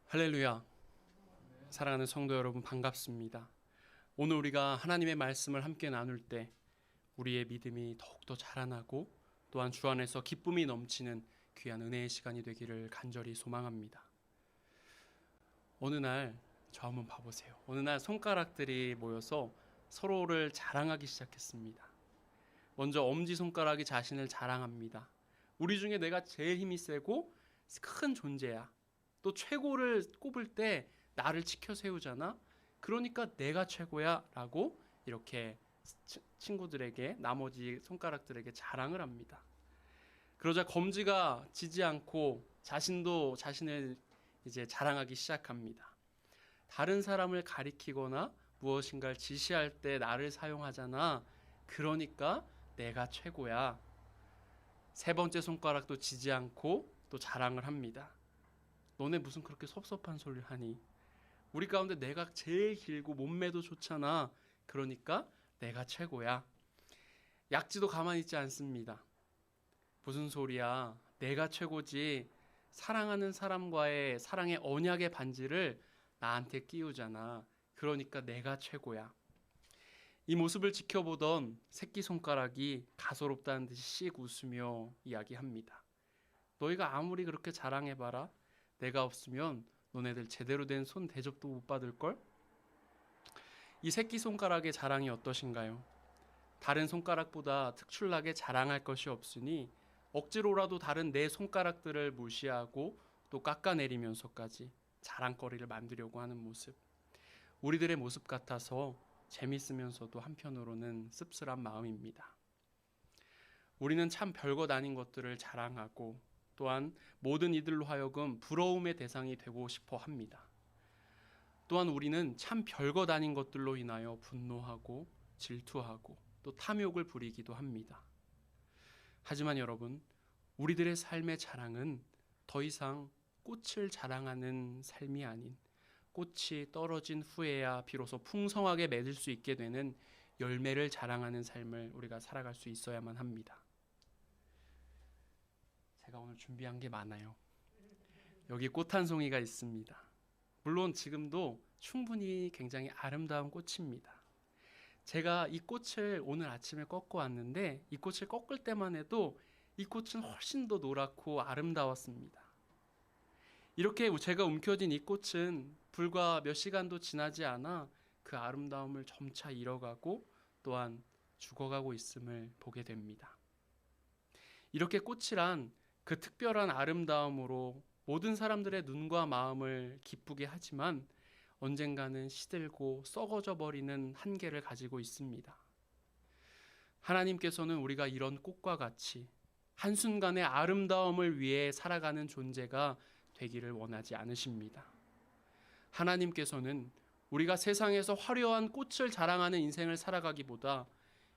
할렐루야. 사랑하는 성도 여러분, 반갑습니다. 오늘 우리가 하나님의 말씀을 함께 나눌 때 우리의 믿음이 더욱더 자라나고 또한 주 안에서 기쁨이 넘치는 귀한 은혜의 시간이 되기를 간절히 소망합니다. 어느 날 저 한번 봐보세요. 어느 날 손가락들이 모여서 서로를 자랑하기 시작했습니다. 먼저 엄지손가락이 자신을 자랑합니다. 우리 중에 내가 제일 힘이 세고 큰 존재야. 또 최고를 꼽을 때 나를 치켜 세우잖아. 그러니까 내가 최고야 라고 이렇게 친구들에게, 나머지 손가락들에게 자랑을 합니다. 그러자 검지가 지지 않고 자신도 자신을 이제 자랑하기 시작합니다. 다른 사람을 가리키거나 무엇인가를 지시할 때 나를 사용하잖아. 그러니까 내가 최고야. 세 번째 손가락도 지지 않고 또 자랑을 합니다. 너네 무슨 그렇게 섭섭한 소리를 하니? 우리 가운데 내가 제일 길고 몸매도 좋잖아. 그러니까 내가 최고야. 약지도 가만히 있지 않습니다. 무슨 소리야? 내가 최고지. 사랑하는 사람과의 사랑의 언약의 반지를 나한테 끼우잖아. 그러니까 내가 최고야. 이 모습을 지켜보던 새끼손가락이 가소롭다는 듯이 씩 웃으며 이야기합니다. 너희가 아무리 그렇게 자랑해봐라. 내가 없으면 너네들 제대로 된 손 대접도 못 받을걸? 이 새끼손가락의 자랑이 어떠신가요? 다른 손가락보다 특출나게 자랑할 것이 없으니 억지로라도 다른 내 손가락들을 무시하고 또 깎아내리면서까지 자랑거리를 만들려고 하는 모습. 우리들의 모습 같아서 재밌으면서도 한편으로는 씁쓸한 마음입니다. 우리는 참 별것 아닌 것들을 자랑하고 또한 모든 이들로 하여금 부러움의 대상이 되고 싶어 합니다. 또한 우리는 참 별것 아닌 것들로 인하여 분노하고 질투하고 또 탐욕을 부리기도 합니다. 하지만 여러분, 우리들의 삶의 자랑은 더 이상 꽃을 자랑하는 삶이 아닌 꽃이 떨어진 후에야 비로소 풍성하게 맺을 수 있게 되는 열매를 자랑하는 삶을 우리가 살아갈 수 있어야만 합니다. 제가 오늘 준비한 게 많아요. 여기 꽃 한 송이가 있습니다. 물론 지금도 충분히 굉장히 아름다운 꽃입니다. 제가 이 꽃을 오늘 아침에 꺾어 왔는데 이 꽃을 꺾을 때만 해도 이 꽃은 훨씬 더 노랗고 아름다웠습니다. 이렇게 제가 움켜쥔 이 꽃은 불과 몇 시간도 지나지 않아 그 아름다움을 점차 잃어가고 또한 죽어가고 있음을 보게 됩니다. 이렇게 꽃이란 그 특별한 아름다움으로 모든 사람들의 눈과 마음을 기쁘게 하지만 언젠가는 시들고 썩어져 버리는 한계를 가지고 있습니다. 하나님께서는 우리가 이런 꽃과 같이 한순간의 아름다움을 위해 살아가는 존재가 되기를 원하지 않으십니다. 하나님께서는 우리가 세상에서 화려한 꽃을 자랑하는 인생을 살아가기보다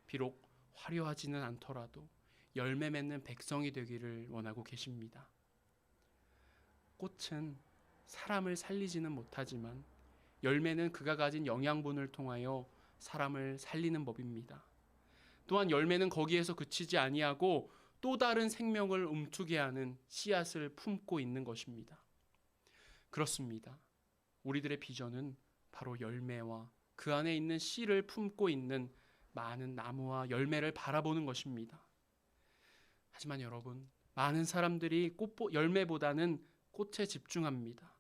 비록 화려하지는 않더라도 열매 맺는 백성이 되기를 원하고 계십니다. 꽃은 사람을 살리지는 못하지만 열매는 그가 가진 영양분을 통하여 사람을 살리는 법입니다. 또한 열매는 거기에서 그치지 아니하고 또 다른 생명을 움트게 하는 씨앗을 품고 있는 것입니다. 그렇습니다. 우리들의 비전은 바로 열매와 그 안에 있는 씨를 품고 있는 많은 나무와 열매를 바라보는 것입니다. 하지만 여러분, 많은 사람들이 열매보다는 꽃에 집중합니다.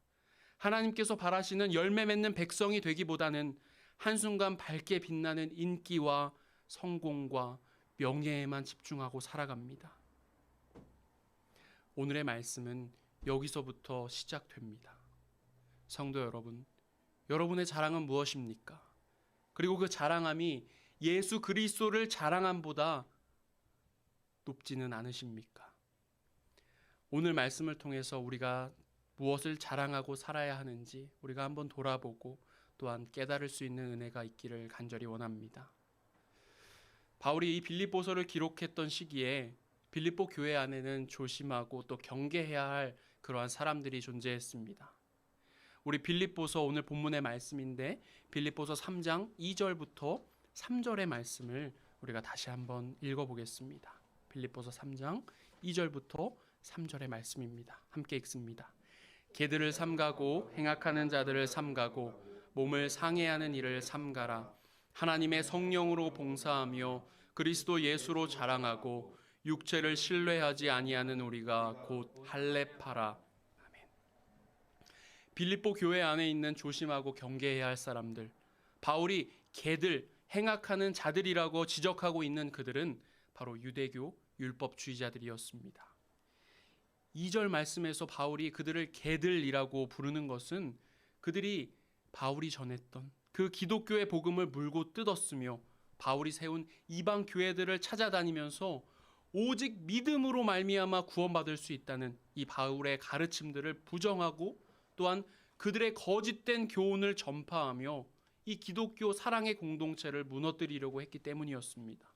하나님께서 바라시는 열매 맺는 백성이 되기보다는 한순간 밝게 빛나는 인기와 성공과 명예에만 집중하고 살아갑니다. 오늘의 말씀은 여기서부터 시작됩니다. 성도 여러분, 여러분의 자랑은 무엇입니까? 그리고 그 자랑함이 예수 그리스도를 자랑함보다 높지는 않으십니까? 오늘 말씀을 통해서 우리가 무엇을 자랑하고 살아야 하는지 우리가 한번 돌아보고 또한 깨달을 수 있는 은혜가 있기를 간절히 원합니다. 바울이 이 빌립보서를 기록했던 시기에 빌립보 교회 안에는 조심하고 또 경계해야 할 그러한 사람들이 존재했습니다. 우리 빌립보서 오늘 본문의 말씀인데 빌립보서 3장 2절부터 3절의 말씀을 우리가 다시 한번 읽어보겠습니다. 빌립보서 3장 2절부터 3절의 말씀입니다. 함께 읽습니다. 개들을 삼가고 행악하는 자들을 삼가고 몸을 상해하는 일을 삼가라. 하나님의 성령으로 봉사하며 그리스도 예수로 자랑하고 육체를 신뢰하지 아니하는 우리가 곧 할례파라. 아멘. 빌립보 교회 안에 있는 조심하고 경계해야 할 사람들, 바울이 개들, 행악하는 자들이라고 지적하고 있는 그들은 바로 유대교 율법주의자들이었습니다. 2절 말씀에서 바울이 그들을 개들이라고 부르는 것은 그들이 바울이 전했던 그 기독교의 복음을 물고 뜯었으며 바울이 세운 이방 교회들을 찾아다니면서 오직 믿음으로 말미암아 구원받을 수 있다는 이 바울의 가르침들을 부정하고 또한 그들의 거짓된 교훈을 전파하며 이 기독교 사랑의 공동체를 무너뜨리려고 했기 때문이었습니다.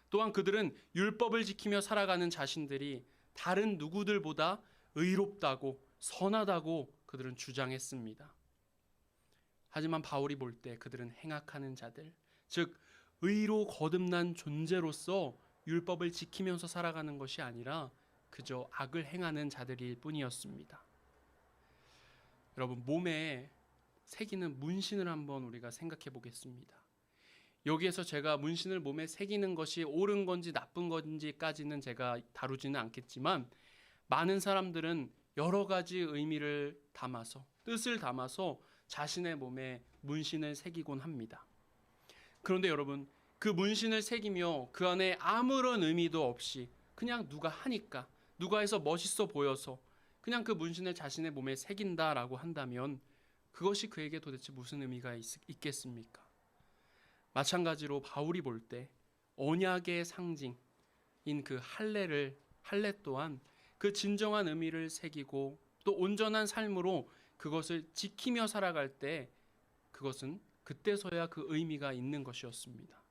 또한 그들은 율법을 지키며 살아가는 자신들이 다른 누구들보다 의롭다고 선하다고 그들은 주장했습니다. 하지만 바울이 볼 때 그들은 행악하는 자들, 즉 의로 거듭난 존재로서 율법을 지키면서 살아가는 것이 아니라 그저 악을 행하는 자들일 뿐이었습니다. 여러분, 몸에 새기는 문신을 한번 우리가 생각해 보겠습니다. 여기에서 제가 문신을 몸에 새기는 것이 옳은 건지 나쁜 건지까지는 제가 다루지는 않겠지만 많은 사람들은 여러 가지 의미를 담아서, 뜻을 담아서 자신의 몸에 문신을 새기곤 합니다. 그런데 여러분, 그 문신을 새기며 그 안에 아무런 의미도 없이 그냥 누가 하니까, 누가 해서 멋있어 보여서 그냥 그 문신을 자신의 몸에 새긴다라고 한다면 그것이 그에게 도대체 무슨 의미가 있겠습니까? 마찬가지로 바울이 볼 때 언약의 상징인 그 할례 또한 그 진정한 의미를 새기고 또 온전한 삶으로 그것을 지키며 살아갈 때 그것은 그때서야 그 의미가 있는 것이었습니다.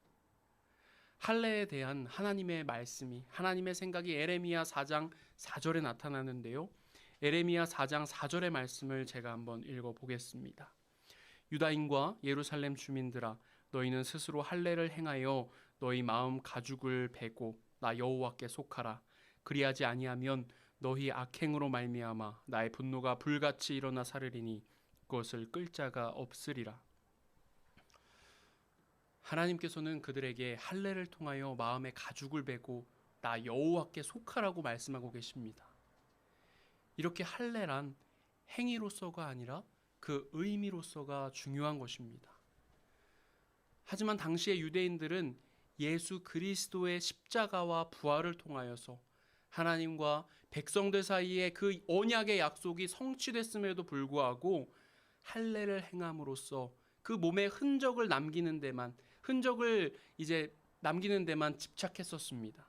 할례에 대한 하나님의 말씀이, 하나님의 생각이 에레미야 4장 4절에 나타나는데요. 에레미야 4장 4절의 말씀을 제가 한번 읽어보겠습니다. 유다인과 예루살렘 주민들아, 너희는 스스로 할례를 행하여 너희 마음 가죽을 베고 나 여호와께 속하라. 그리하지 아니하면 너희 악행으로 말미암아 나의 분노가 불같이 일어나 사르리니 그것을 끌 자가 없으리라. 하나님께서는 그들에게 할례를 통하여 마음의 가죽을 베고 나 여호와께 속하라고 말씀하고 계십니다. 이렇게 할례란 행위로서가 아니라 그 의미로서가 중요한 것입니다. 하지만 당시의 유대인들은 예수 그리스도의 십자가와 부활을 통하여서 하나님과 백성들 사이에 그 언약의 약속이 성취됐음에도 불구하고 할례를 행함으로써 그 몸에 흔적을 남기는 데만 집착했었습니다.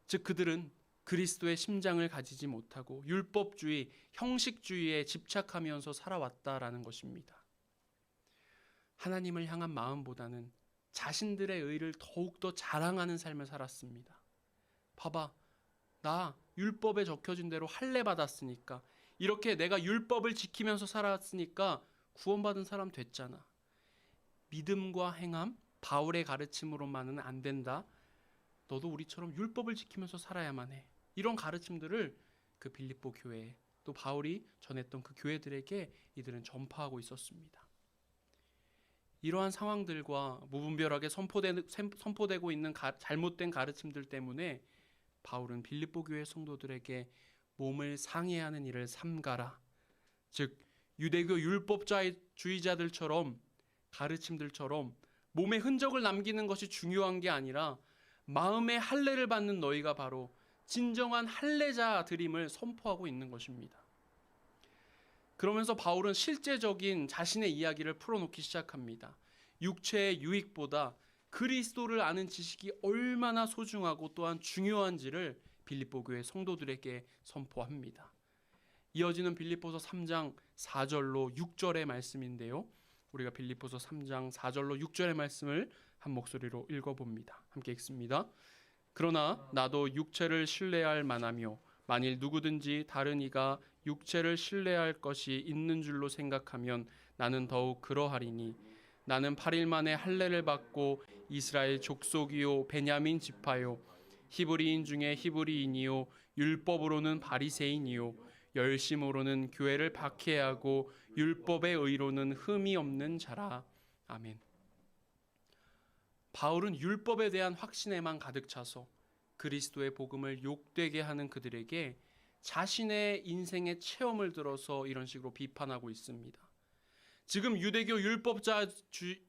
즉 그들은 그리스도의 심장을 가지지 못하고 율법주의, 형식주의에 집착하면서 살아왔다라는 것입니다. 하나님을 향한 마음보다는 자신들의 의를 더욱더 자랑하는 삶을 살았습니다. 봐봐, 나 율법에 적혀진 대로 할례 받았으니까, 이렇게 내가 율법을 지키면서 살았으니까 구원받은 사람 됐잖아. 믿음과 행함, 바울의 가르침으로만은 안 된다. 너도 우리처럼 율법을 지키면서 살아야만 해. 이런 가르침들을 그 빌립보 교회, 또 바울이 전했던 그 교회들에게 이들은 전파하고 있었습니다. 이러한 상황들과 무분별하게 선포되고 있는 잘못된 가르침들 때문에 바울은 빌립보 교회 성도들에게 몸을 상해하는 일을 삼가라. 즉 유대교 율법주의자들처럼 가르침들처럼 몸에 흔적을 남기는 것이 중요한 게 아니라 마음의 할례를 받는 너희가 바로 진정한 할례자들임을 선포하고 있는 것입니다. 그러면서 바울은 실제적인 자신의 이야기를 풀어놓기 시작합니다. 육체의 유익보다 그리스도를 아는 지식이 얼마나 소중하고 또한 중요한지를 빌립보 교회 성도들에게 선포합니다. 이어지는 빌립보서 3장 4절로 6절의 말씀인데요. 우리가 빌립보서 3장 4절로 6절의 말씀을 한 목소리로 읽어봅니다. 함께 읽습니다. 그러나 나도 육체를 신뢰할 만하며 만일 누구든지 다른 이가 육체를 신뢰할 것이 있는 줄로 생각하면 나는 더욱 그러하리니 나는 8일 만에 할례를 받고 이스라엘 족속이요 베냐민 지파요 히브리인 중에 히브리인이요 율법으로는 바리새인이요 열심으로는 교회를 박해하고 율법의 의로는 흠이 없는 자라. 아멘. 바울은 율법에 대한 확신에만 가득 차서 그리스도의 복음을 욕되게 하는 그들에게 자신의 인생의 체험을 들어서 이런 식으로 비판하고 있습니다. 지금 유대교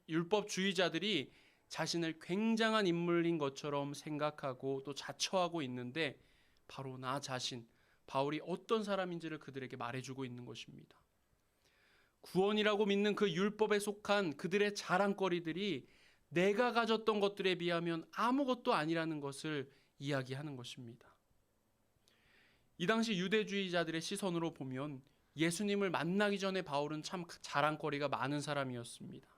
율법주의자들이 자신을 굉장한 인물인 것처럼 생각하고 또 자처하고 있는데 바로 나 자신, 바울이 어떤 사람인지를 그들에게 말해주고 있는 것입니다. 구원이라고 믿는 그 율법에 속한 그들의 자랑거리들이 내가 가졌던 것들에 비하면 아무것도 아니라는 것을 이야기하는 것입니다. 이 당시 유대주의자들의 시선으로 보면 예수님을 만나기 전에 바울은 참 자랑거리가 많은 사람이었습니다.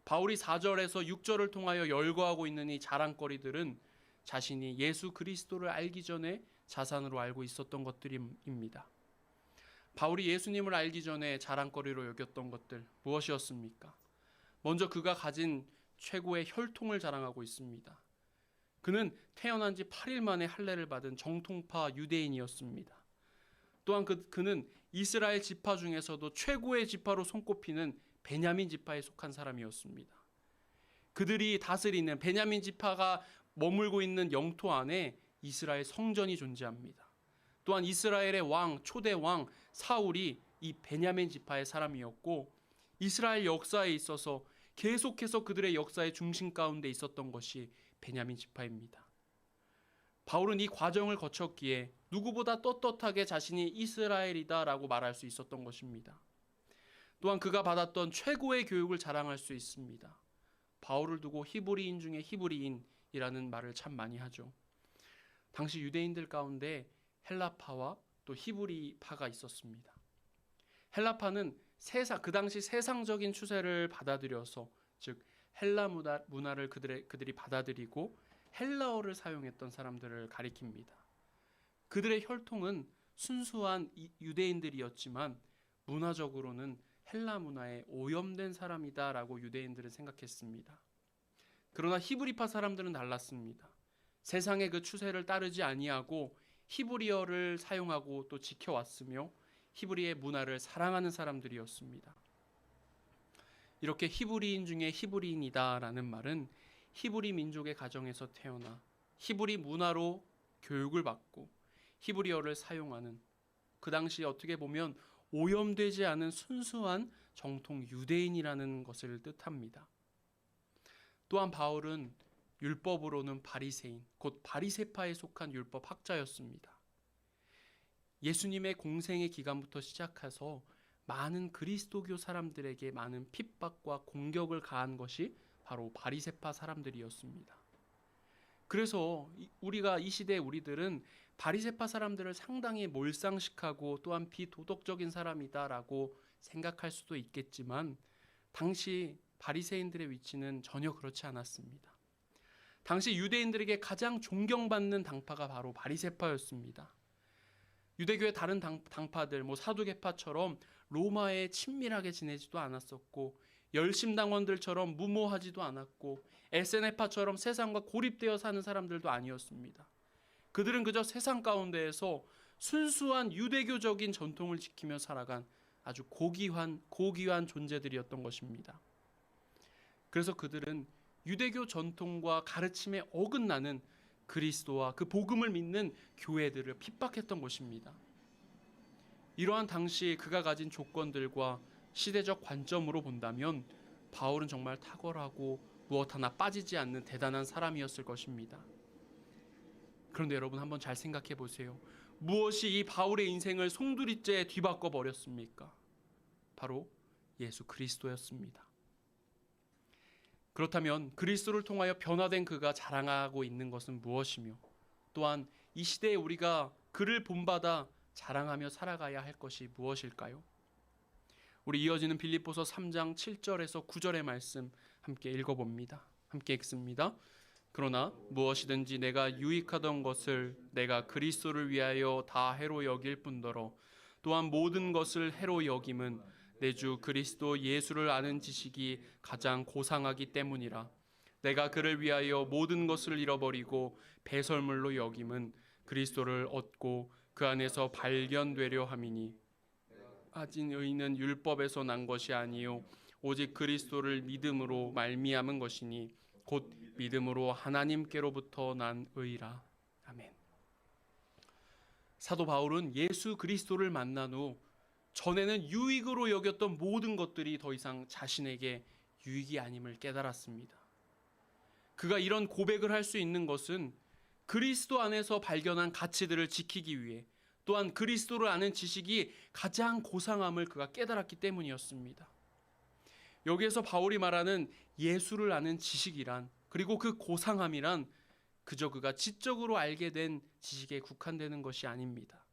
바울이 4절에서 6절을 통하여 열거하고 있는 이 자랑거리들은 자신이 예수 그리스도를 알기 전에 자산으로 알고 있었던 것들입니다. 바울이 예수님을 알기 전에 자랑거리로 여겼던 것들 무엇이었습니까? 먼저 그가 가진 최고의 혈통을 자랑하고 있습니다. 그는 태어난 지 8일 만에 할례를 받은 정통파 유대인이었습니다. 또한 그는 이스라엘 지파 중에서도 최고의 지파로 손꼽히는 베냐민 지파에 속한 사람이었습니다. 그들이 다스리는 베냐민 지파가 머물고 있는 영토 안에 이스라엘 성전이 존재합니다. 또한 이스라엘의 왕, 초대 왕 사울이 이 베냐민 지파의 사람이었고 이스라엘 역사에 있어서 계속해서 그들의 역사의 중심 가운데 있었던 것이 베냐민 지파입니다. 바울은 이 과정을 거쳤기에 누구보다 떳떳하게 자신이 이스라엘이다라고 말할 수 있었던 것입니다. 또한 그가 받았던 최고의 교육을 자랑할 수 있습니다. 바울을 두고 히브리인 중에 히브리인이라는 말을 참 많이 하죠. 당시 유대인들 가운데 헬라파와 또 히브리파가 있었습니다. 헬라파는 그 당시 세상적인 추세를 받아들여서 즉 헬라 문화를 그들이 받아들이고 헬라어를 사용했던 사람들을 가리킵니다. 그들의 혈통은 순수한 유대인들이었지만 문화적으로는 헬라 문화에 오염된 사람이다라고 유대인들은 생각했습니다. 그러나 히브리파 사람들은 달랐습니다. 세상의 그 추세를 따르지 아니하고 히브리어를 사용하고 또 지켜왔으며 히브리의 문화를 사랑하는 사람들이었습니다. 이렇게 히브리인 중에 히브리인이다라는 말은 히브리 민족의 가정에서 태어나 히브리 문화로 교육을 받고 히브리어를 사용하는 그 당시 어떻게 보면 오염되지 않은 순수한 정통 유대인이라는 것을 뜻합니다. 또한 바울은 율법으로는 바리새인, 곧 바리새파에 속한 율법 학자였습니다. 예수님의 공생의 기간부터 시작해서 많은 그리스도교 사람들에게 많은 핍박과 공격을 가한 것이 바로 바리새파 사람들이었습니다. 그래서 우리가 이 시대의 우리들은 바리새파 사람들을 상당히 몰상식하고 또한 비도덕적인 사람이다라고 생각할 수도 있겠지만 당시 바리새인들의 위치는 전혀 그렇지 않았습니다. 당시 유대인들에게 가장 존경받는 당파가 바로 바리새파였습니다. 유대교의 다른 당파들, 사두개파처럼 로마에 친밀하게 지내지도 않았었고 열심당원들처럼 무모하지도 않았고 에세네파처럼 세상과 고립되어 사는 사람들도 아니었습니다. 그들은 그저 세상 가운데에서 순수한 유대교적인 전통을 지키며 살아간 아주 고귀한 존재들이었던 것입니다. 그래서 그들은 유대교 전통과 가르침에 어긋나는 그리스도와 그 복음을 믿는 교회들을 핍박했던 것입니다. 이러한 당시 그가 가진 조건들과 시대적 관점으로 본다면 바울은 정말 탁월하고 무엇 하나 빠지지 않는 대단한 사람이었을 것입니다. 그런데 여러분 한번 잘 생각해 보세요. 무엇이 이 바울의 인생을 송두리째 뒤바꿔 버렸습니까? 바로 예수 그리스도였습니다. 그렇다면 그리스도를 통하여 변화된 그가 자랑하고 있는 것은 무엇이며 또한 이 시대에 우리가 그를 본받아 자랑하며 살아가야 할 것이 무엇일까요? 우리 이어지는 빌립보서 3장 7절에서 9절의 말씀 함께 읽어봅니다. 함께 읽습니다. 그러나 무엇이든지 내가 유익하던 것을 내가 그리스도를 위하여 다 해로 여길 뿐더러 또한 모든 것을 해로 여김은 내 주 그리스도 예수를 아는 지식이 가장 고상하기 때문이라. 내가 그를 위하여 모든 것을 잃어버리고 배설물로 여김은 그리스도를 얻고 그 안에서 발견되려 함이니 가진 의는 율법에서 난 것이 아니요 오직 그리스도를 믿음으로 말미암은 것이니 곧 믿음으로 하나님께로부터 난 의라. 아멘. 사도 바울은 예수 그리스도를 만난 후 전에는 유익으로 여겼던 모든 것들이 더 이상 자신에게 유익이 아님을 깨달았습니다. 그가 이런 고백을 할 수 있는 것은 그리스도 안에서 발견한 가치들을 지키기 위해 또한 그리스도를 아는 지식이 가장 고상함을 그가 깨달았기 때문이었습니다. 여기에서 바울이 말하는 예수를 아는 지식이란 그리고 그 고상함이란 그저 그가 지적으로 알게 된 지식에 국한되는 것이 아닙니다.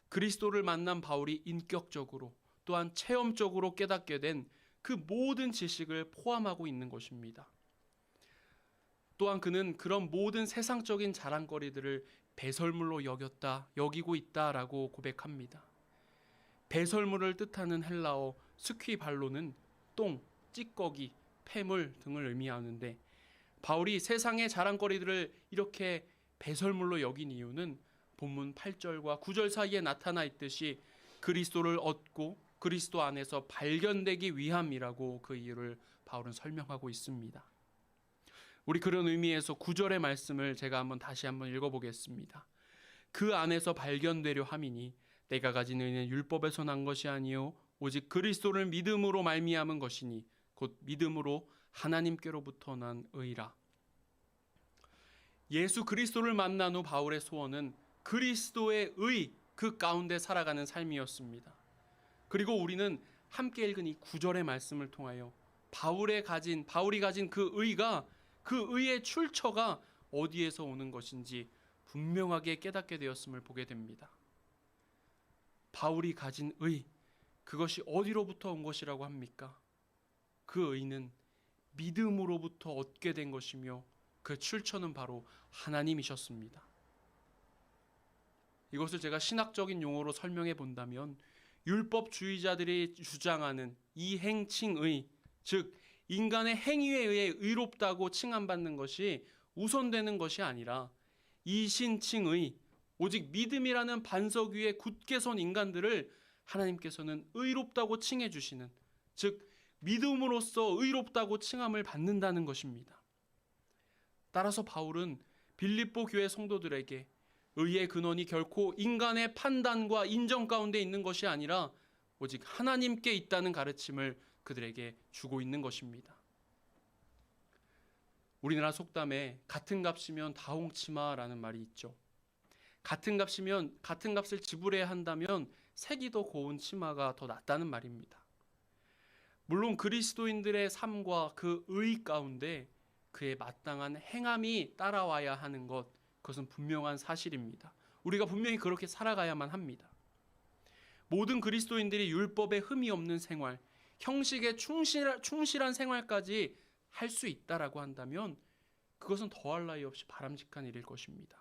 그리스도를 만난 바울이 인격적으로 또한 체험적으로 깨닫게 된 그 모든 지식을 포함하고 있는 것입니다. 또한 그는 그런 모든 세상적인 자랑거리들을 배설물로 여기고 있다라고 고백합니다. 배설물을 뜻하는 헬라어 스퀴발로는 똥, 찌꺼기, 폐물 등을 의미하는데 바울이 세상의 자랑거리들을 이렇게 배설물로 여긴 이유는 본문 8절과 9절 사이에 나타나 있듯이 그리스도를 얻고 그리스도 안에서 발견되기 위함이라고 그 이유를 바울은 설명하고 있습니다. 우리 그런 의미에서 9절의 말씀을 제가 다시 한번 읽어보겠습니다. 그 안에서 발견되려 함이니 내가 가진 의는 율법에서 난 것이 아니요 오직 그리스도를 믿음으로 말미암은 것이니 곧 믿음으로 하나님께로부터 난 의라. 예수 그리스도를 만난 후 바울의 소원은 그리스도의 의 그 가운데 살아가는 삶이었습니다. 그리고 우리는 함께 읽은 이 9절의 말씀을 통하여 바울이 가진 그 의가 그 의의 출처가 어디에서 오는 것인지 분명하게 깨닫게 되었음을 보게 됩니다. 바울이 가진 의, 그것이 어디로부터 온 것이라고 합니까? 그 의는 믿음으로부터 얻게 된 것이며 그 출처는 바로 하나님이셨습니다. 이것을 제가 신학적인 용어로 설명해 본다면 율법주의자들이 주장하는 이행칭의, 즉 인간의 행위에 의해 의롭다고 칭함받는 것이 우선되는 것이 아니라 이신칭의, 오직 믿음이라는 반석 위에 굳게 선 인간들을 하나님께서는 의롭다고 칭해 주시는, 즉 믿음으로써 의롭다고 칭함을 받는다는 것입니다. 따라서 바울은 빌립보 교회 성도들에게 의의 근원이 결코 인간의 판단과 인정 가운데 있는 것이 아니라 오직 하나님께 있다는 가르침을 그들에게 주고 있는 것입니다. 우리나라 속담에 같은 값이면 다홍치마라는 말이 있죠. 같은 값을 지불해야 한다면 색이 더 고운 치마가 더 낫다는 말입니다. 물론 그리스도인들의 삶과 그 의 가운데 그의 마땅한 행함이 따라와야 하는 것, 그것은 분명한 사실입니다. 우리가 분명히 그렇게 살아가야만 합니다. 모든 그리스도인들이 율법에 흠이 없는 생활, 형식에 충실한 생활까지 할 수 있다라고 한다면 그것은 더할 나위 없이 바람직한 일일 것입니다.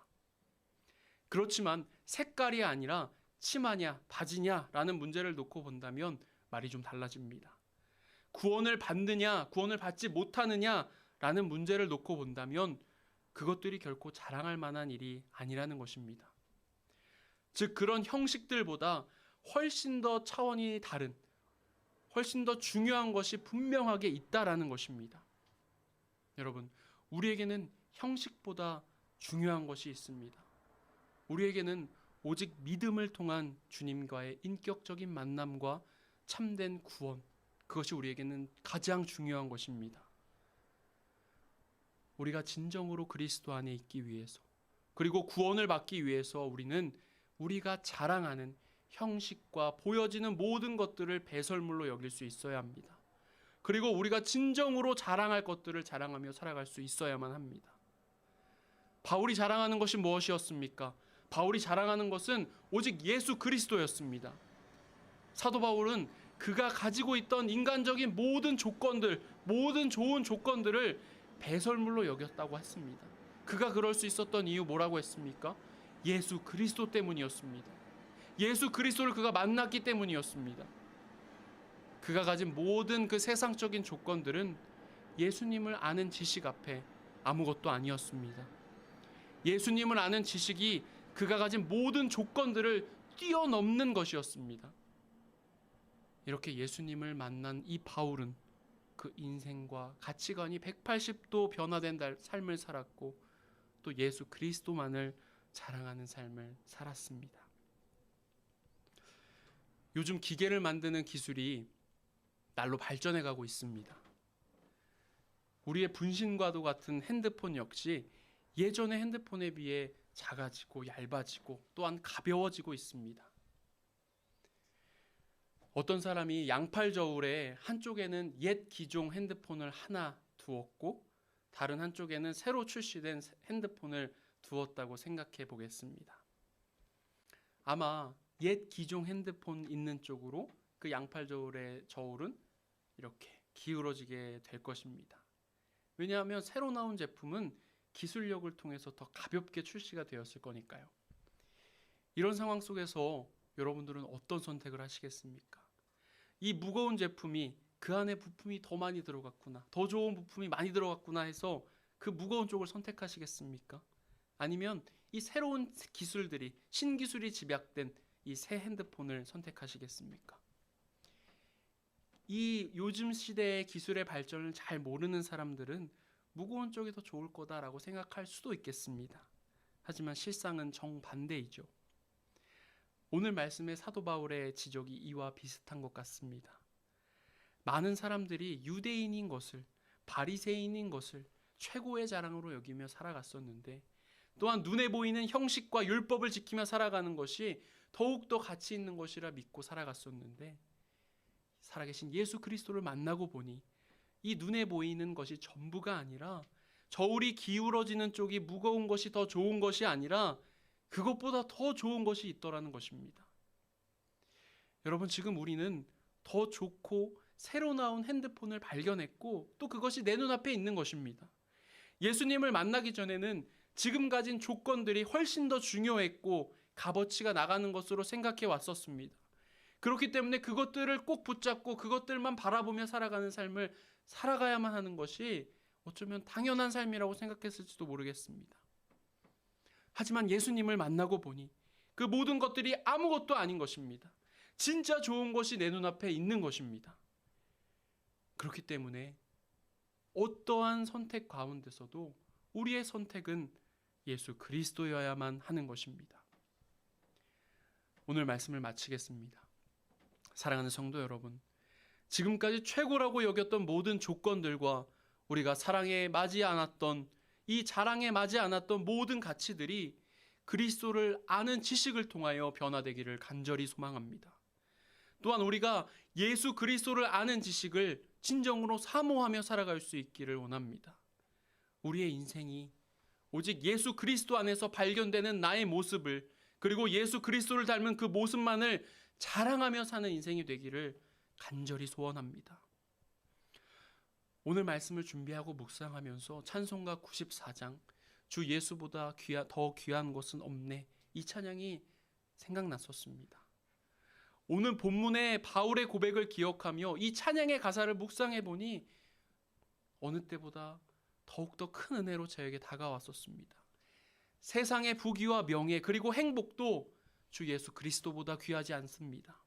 그렇지만 색깔이 아니라 치마냐 바지냐라는 문제를 놓고 본다면 말이 좀 달라집니다. 구원을 받느냐 구원을 받지 못하느냐라는 문제를 놓고 본다면 그것들이 결코 자랑할 만한 일이 아니라는 것입니다. 즉 그런 형식들보다 훨씬 더 차원이 다른, 훨씬 더 중요한 것이 분명하게 있다라는 것입니다. 여러분, 우리에게는 형식보다 중요한 것이 있습니다. 우리에게는 오직 믿음을 통한 주님과의 인격적인 만남과 참된 구원, 그것이 우리에게는 가장 중요한 것입니다. 우리가 진정으로 그리스도 안에 있기 위해서, 그리고 구원을 받기 위해서 우리는 우리가 자랑하는 형식과 보여지는 모든 것들을 배설물로 여길 수 있어야 합니다. 그리고 우리가 진정으로 자랑할 것들을 자랑하며 살아갈 수 있어야만 합니다. 바울이 자랑하는 것이 무엇이었습니까? 바울이 자랑하는 것은 오직 예수 그리스도였습니다. 사도 바울은 그가 가지고 있던 인간적인 모든 조건들, 모든 좋은 조건들을 배설물로 여겼다고 했습니다. 그가 그럴 수 있었던 이유 뭐라고 했습니까? 예수 그리스도 때문이었습니다. 예수 그리스도를 그가 만났기 때문이었습니다. 그가 가진 모든 그 세상적인 조건들은 예수님을 아는 지식 앞에 아무것도 아니었습니다. 예수님을 아는 지식이 그가 가진 모든 조건들을 뛰어넘는 것이었습니다. 이렇게 예수님을 만난 이 바울은 그 인생과 가치관이 180도 변화된 삶을 살았고 또 예수 그리스도만을 자랑하는 삶을 살았습니다. 요즘 기계를 만드는 기술이 날로 발전해 가고 있습니다. 우리의 분신과도 같은 핸드폰 역시 예전의 핸드폰에 비해 작아지고 얇아지고 또한 가벼워지고 있습니다. 어떤 사람이 양팔 저울에 한쪽에는 옛 기종 핸드폰을 하나 두었고 다른 한쪽에는 새로 출시된 핸드폰을 두었다고 생각해 보겠습니다. 아마 옛 기종 핸드폰 있는 쪽으로 그 양팔 저울의 저울은 이렇게 기울어지게 될 것입니다. 왜냐하면 새로 나온 제품은 기술력을 통해서 더 가볍게 출시가 되었을 거니까요. 이런 상황 속에서 여러분들은 어떤 선택을 하시겠습니까? 이 무거운 제품이 그 안에 부품이 더 많이 들어갔구나, 더 좋은 부품이 많이 들어갔구나 해서 그 무거운 쪽을 선택하시겠습니까? 아니면 이 새로운 기술들이, 신기술이 집약된 이 새 핸드폰을 선택하시겠습니까? 이 요즘 시대의 기술의 발전을 잘 모르는 사람들은 무거운 쪽이 더 좋을 거다라고 생각할 수도 있겠습니다. 하지만 실상은 정반대이죠. 오늘 말씀의 사도 바울의 지적이 이와 비슷한 것 같습니다. 많은 사람들이 유대인인 것을, 바리새인인 것을 최고의 자랑으로 여기며 살아갔었는데 또한 눈에 보이는 형식과 율법을 지키며 살아가는 것이 더욱더 가치 있는 것이라 믿고 살아갔었는데 살아계신 예수 그리스도를 만나고 보니 이 눈에 보이는 것이 전부가 아니라 저울이 기울어지는 쪽이 무거운 것이 더 좋은 것이 아니라 그것보다 더 좋은 것이 있더라는 것입니다. 여러분, 지금 우리는 더 좋고 새로 나온 핸드폰을 발견했고 또 그것이 내 눈앞에 있는 것입니다. 예수님을 만나기 전에는 지금 가진 조건들이 훨씬 더 중요했고 값어치가 나가는 것으로 생각해 왔었습니다. 그렇기 때문에 그것들을 꼭 붙잡고 그것들만 바라보며 살아가는 삶을 살아가야만 하는 것이 어쩌면 당연한 삶이라고 생각했을지도 모르겠습니다. 하지만 예수님을 만나고 보니 그 모든 것들이 아무것도 아닌 것입니다. 진짜 좋은 것이 내 눈앞에 있는 것입니다. 그렇기 때문에 어떠한 선택 가운데서도 우리의 선택은 예수 그리스도여야만 하는 것입니다. 오늘 말씀을 마치겠습니다. 사랑하는 성도 여러분, 지금까지 최고라고 여겼던 모든 조건들과 우리가 사랑에 맞지 않았던, 이 자랑에 맞지 않았던 모든 가치들이 그리스도를 아는 지식을 통하여 변화되기를 간절히 소망합니다. 또한 우리가 예수 그리스도를 아는 지식을 진정으로 사모하며 살아갈 수 있기를 원합니다. 우리의 인생이 오직 예수 그리스도 안에서 발견되는 나의 모습을, 그리고 예수 그리스도를 닮은 그 모습만을 자랑하며 사는 인생이 되기를 간절히 소원합니다. 오늘 말씀을 준비하고 묵상하면서 찬송가 94장 주 예수보다 더 귀한 것은 없네, 이 찬양이 생각났었습니다. 오늘 본문의 바울의 고백을 기억하며 이 찬양의 가사를 묵상해 보니 어느 때보다 더욱더 큰 은혜로 저에게 다가왔었습니다. 세상의 부귀와 명예 그리고 행복도 주 예수 그리스도보다 귀하지 않습니다.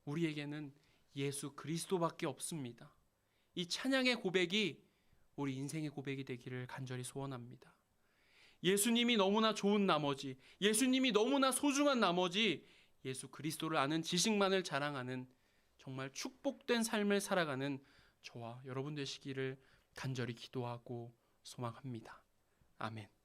우리에게는 예수 그리스도밖에 없습니다. 이 찬양의 고백이 우리 인생의 고백이 되기를 간절히 소원합니다. 예수님이 너무나 좋은 나머지, 예수님이 너무나 소중한 나머지 예수 그리스도를 아는 지식만을 자랑하는 정말 축복된 삶을 살아가는 저와 여러분 되시기를 간절히 기도하고 소망합니다. 아멘.